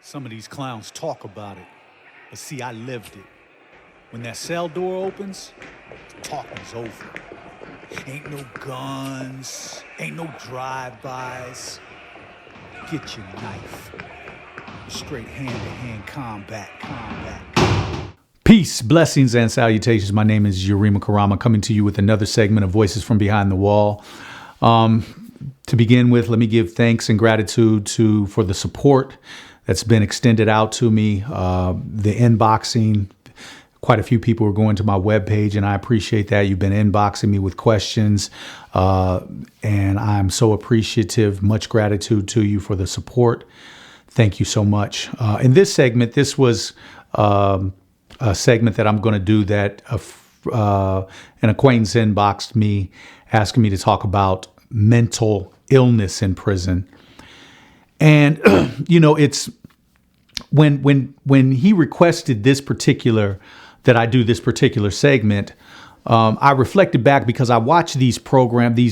Some of these clowns talk about it, but see, I lived it. When that cell door opens, the talking's over. Ain't no guns, ain't no drive-bys. Get your knife. Straight hand-to-hand combat. Peace, blessings, and salutations. My name is Yurima Karama, coming to you with another segment of Voices from Behind the Wall. To begin with, let me give thanks and gratitude for the support that's been extended out to me. The inboxing, quite a few people are going to my webpage, and I appreciate that. You've been inboxing me with questions, and I'm so appreciative. Much gratitude to you for the support. Thank you so much. In this segment, this was a segment that I'm going to do that an acquaintance inboxed me asking me to talk about mental illness in prison. And, it's when he requested that I do this particular segment, I reflected back because I watch these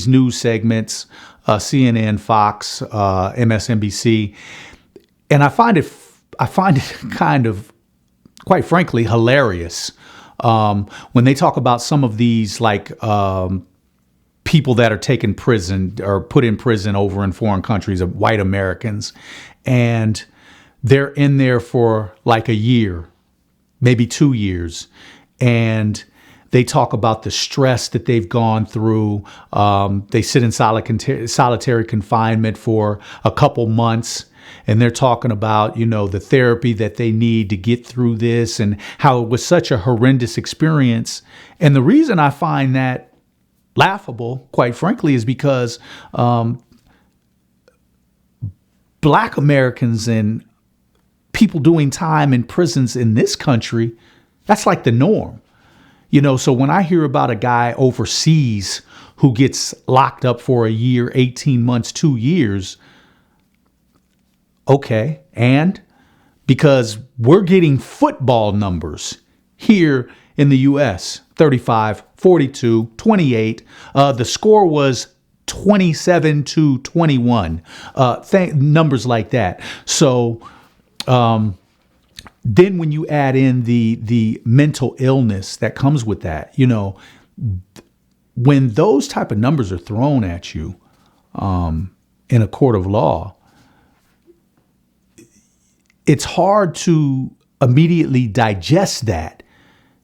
news segments, CNN, Fox, MSNBC, and I find it kind of, quite frankly, hilarious when they talk about some of these people that are taken prison or put in prison over in foreign countries of white Americans, and they're in there for like a year, maybe 2 years, and they talk about the stress that they've gone through. They sit in solitary confinement for a couple months, and they're talking about, the therapy that they need to get through this and how it was such a horrendous experience. And the reason I find that laughable, quite frankly, is because Black Americans and people doing time in prisons in this country, that's like the norm. So when I hear about a guy overseas who gets locked up for a year, 18 months, 2 years, okay, and because we're getting football numbers here in the U.S., 35, 42, 28. The score was 27-21, numbers like that. So then when you add in the mental illness that comes with that, when those type of numbers are thrown at you in a court of law, it's hard to immediately digest that.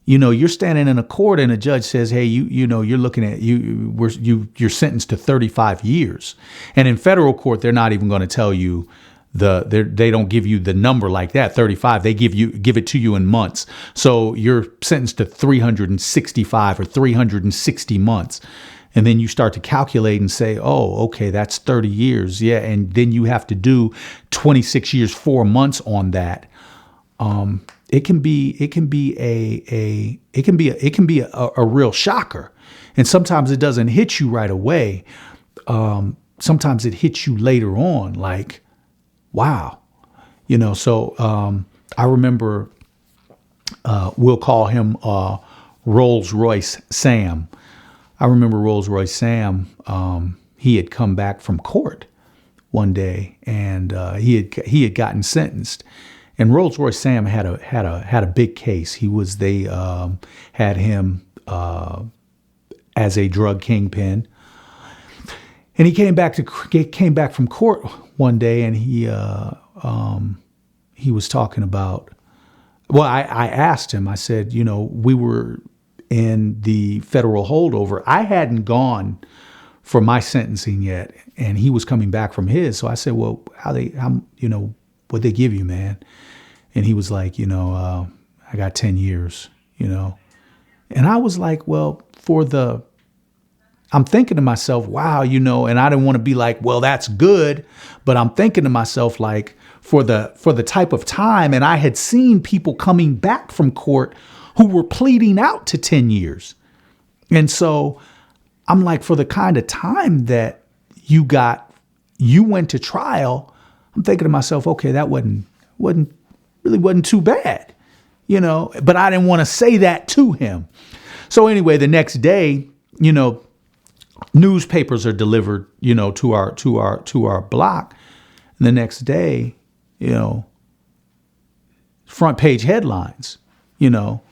You're standing in a court and a judge says, hey, you're looking at you're sentenced to 35 years. And in federal court, they're not even going to tell you they don't give you the number like that, 35. They give it to you in months. So you're sentenced to 365 or 360 months. And then you start to calculate and say, oh, okay, that's 30 years. Yeah. And then you have to do 26 years, 4 months on that. It can be a real shocker. And sometimes it doesn't hit you right away. Sometimes it hits you later on, like, wow. So I remember we'll call him Royce Sam. I remember Royce Sam. He had come back from court one day, and he had gotten sentenced. And Royce Sam had a big case. They had him as a drug kingpin, and he came back from court one day, and he was talking about. Well, I asked him. I said, we were in the federal holdover. I hadn't gone for my sentencing yet, and he was coming back from his. So I said, well, what'd they give you, man? And he was like, I got 10 years, And I was like, well, I'm thinking to myself, wow, and I didn't want to be like, well, that's good. But I'm thinking to myself, like, for the type of time, and I had seen people coming back from court who were pleading out to 10 years. And so I'm like, for the kind of time that you went to trial, I'm thinking to myself, okay, that wasn't too bad, but I didn't want to say that to him. So anyway, the next day, newspapers are delivered, to our block. And the next day, front page headlines, you know,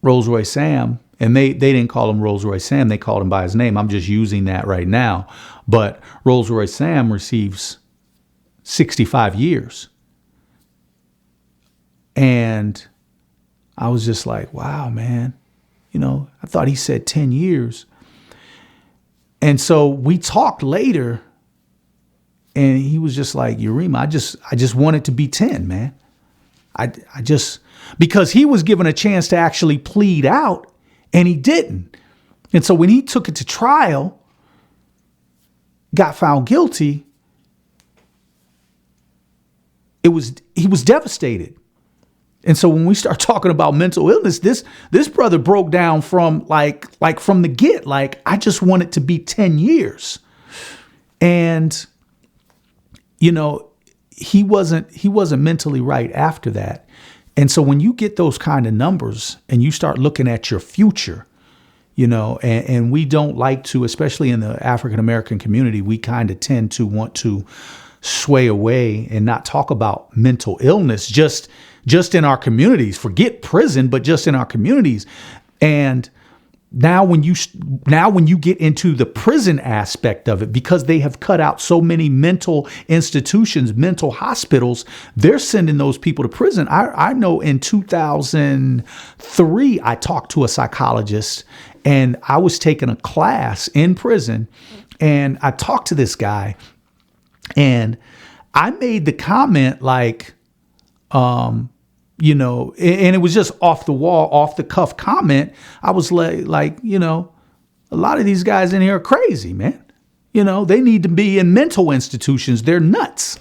Rolls Royce Sam. And they didn't call him Rolls Royce Sam. They called him by his name. I'm just using that right now. But Rolls Royce Sam receives 65 years. And I was just like, wow, man. You know, I thought he said 10 years. And so we talked later. And he was just like, Urema, I just want it to be 10, man. I just, because he was given a chance to actually plead out. And he didn't. And so when he took it to trial, got found guilty, he was devastated. And so when we start talking about mental illness, this brother broke down from like from the get, like, I just want it to be 10 years. And, you know, he wasn't mentally right after that. And so when you get those kind of numbers and you start looking at your future, you know, and we don't like to, especially in the African-American community, we kind of tend to want to sway away and not talk about mental illness just in our communities. Forget prison, but just in our communities. And now when you get into the prison aspect of it, because they have cut out so many mental institutions, mental hospitals, they're sending those people to prison. I know in 2003, I talked to a psychologist and I was taking a class in prison, and I talked to this guy and I made the comment like, you know, and it was just off the wall, off the cuff comment. I was like, you know, a lot of these guys in here are crazy, man. You know, they need to be in mental institutions. They're nuts.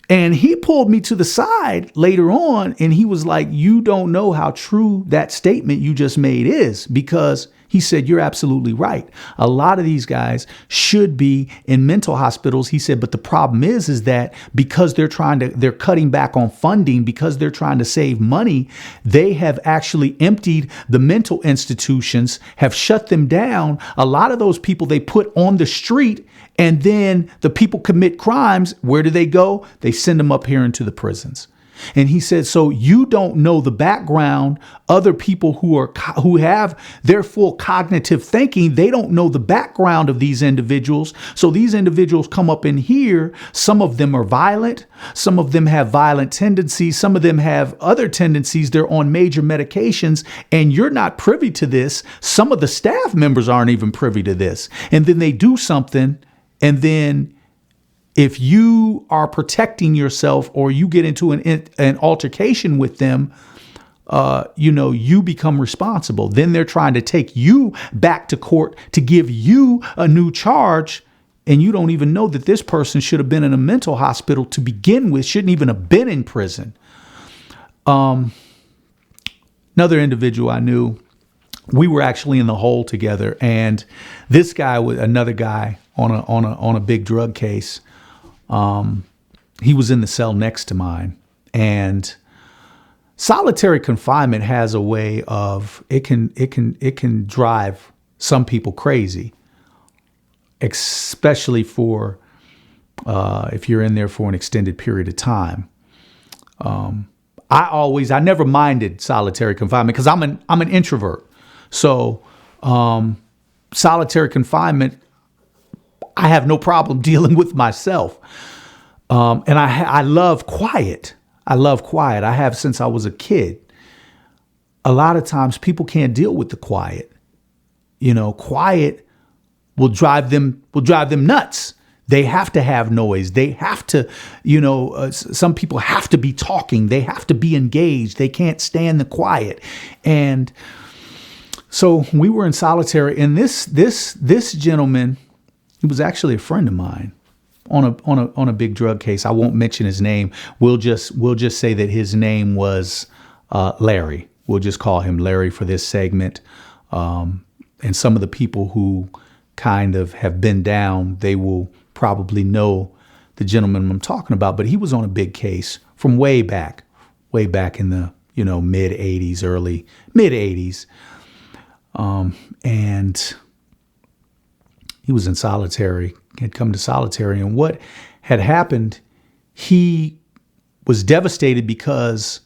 And he pulled me to the side later on and he was like, you don't know how true that statement you just made is, because he said, you're absolutely right. A lot of these guys should be in mental hospitals. He said, but the problem is that because they're cutting back on funding, because they're trying to save money, they have actually emptied the mental institutions, have shut them down. A lot of those people they put on the street, and then the people commit crimes. Where do they go? They send them up here into the prisons. And he said, so you don't know the background. Other people who have their full cognitive thinking, they don't know the background of these individuals. So these individuals come up in here. Some of them are violent. Some of them have violent tendencies. Some of them have other tendencies. They're on major medications, and you're not privy to this. Some of the staff members aren't even privy to this. And then they do something, and then if you are protecting yourself or you get into an altercation with them, you know, you become responsible. Then they're trying to take you back to court to give you a new charge. And you don't even know that this person should have been in a mental hospital to begin with, shouldn't even have been in prison. Another individual I knew, we were actually in the hole together. And this guy was another guy on a big drug case. He was in the cell next to mine, and solitary confinement has a way of, it can drive some people crazy, especially for, if you're in there for an extended period of time. I never minded solitary confinement because I'm an introvert. So, solitary confinement, I have no problem dealing with myself. And I love quiet. I have since I was a kid. A lot of times people can't deal with the quiet. You know, quiet will drive them nuts. They have to have noise. They have to, you know, some people have to be talking. They have to be engaged. They can't stand the quiet. And so we were in solitary, and this gentleman, he was actually a friend of mine on a big drug case. I won't mention his name. We'll just say that his name was Larry. We'll just call him Larry for this segment. And some of the people who kind of have been down, they will probably know the gentleman I'm talking about. But he was on a big case from way back in the, you know, mid 80s. And he was in solitary, had come to solitary. And what had happened, he was devastated because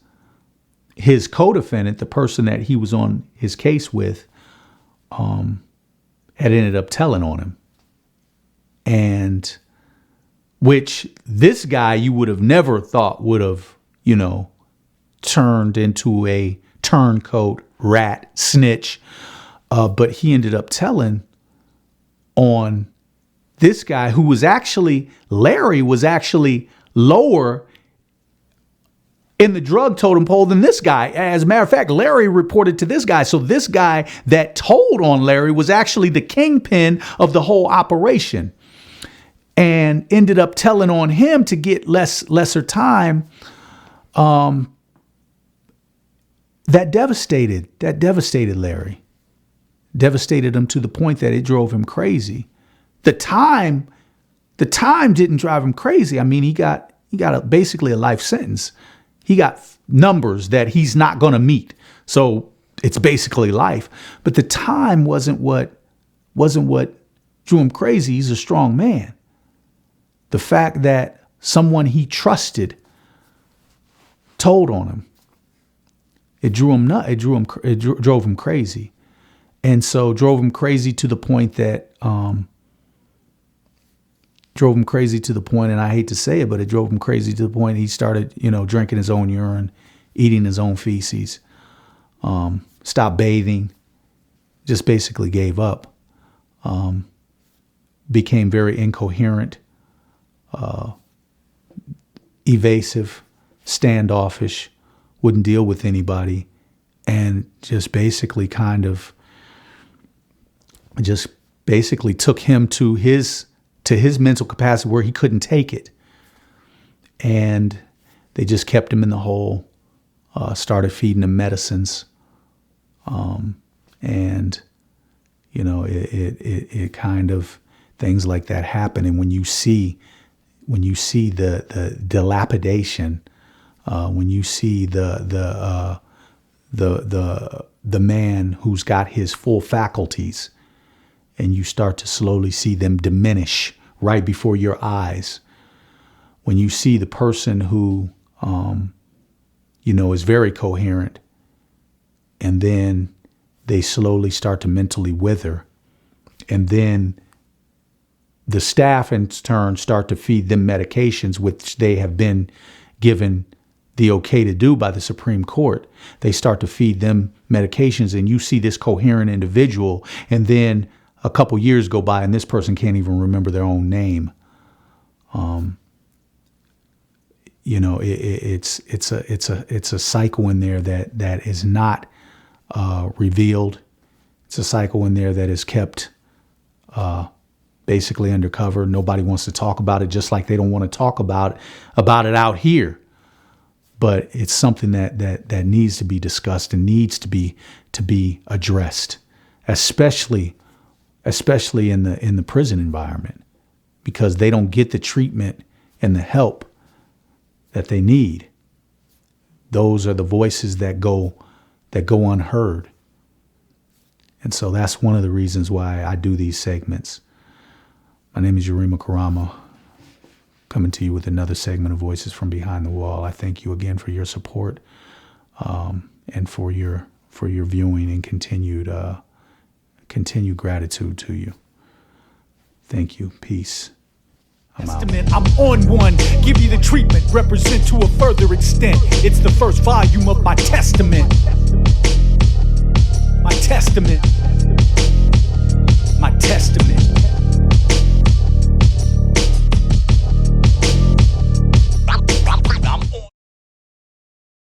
his co-defendant, the person that he was on his case with, had ended up telling on him. And which this guy you would have never thought would have, turned into a turncoat, rat, snitch. But he ended up telling on this guy who was actually, Larry was actually lower in the drug totem pole than this guy. As a matter of fact, Larry reported to this guy. So this guy that told on Larry was actually the kingpin of the whole operation, and ended up telling on him to get lesser time. That devastated Larry. Devastated him to the point that it drove him crazy. The time didn't drive him crazy. I mean, he got basically a life sentence. He got numbers that he's not going to meet. So it's basically life. But the time wasn't what drew him crazy. He's a strong man. The fact that someone he trusted told on him, it drove him crazy. And so drove him crazy to the point that, and I hate to say it, but it drove him crazy to the point he started, drinking his own urine, eating his own feces, stopped bathing, just basically gave up, became very incoherent, evasive, standoffish, wouldn't deal with anybody, and just basically took him to his mental capacity where he couldn't take it. And they just kept him in the hole, started feeding him medicines. It kind of, things like that happen. And when you see the dilapidation, when you see the man who's got his full faculties, and you start to slowly see them diminish right before your eyes. When you see the person who, is very coherent, and then they slowly start to mentally wither, and then the staff in turn start to feed them medications, which they have been given the okay to do by the Supreme Court. They start to feed them medications, and you see this coherent individual, and then a couple years go by and this person can't even remember their own name. It's a cycle in there that is not revealed. It's a cycle in there that is kept basically undercover. Nobody wants to talk about it, just like they don't want to talk about it out here. But it's something that needs to be discussed and needs to be addressed, especially in the prison environment, because they don't get the treatment and the help that they need. Those are the voices that go unheard. And so that's one of the reasons why I do these segments. My name is Yurima Karama, coming to you with another segment of Voices from Behind the Wall. I thank you again for your support, and for your viewing and continued gratitude to you. Thank you. Peace. I'm out. I'm on one. Give you the treatment. Represent to a further extent. It's the first volume of my testament.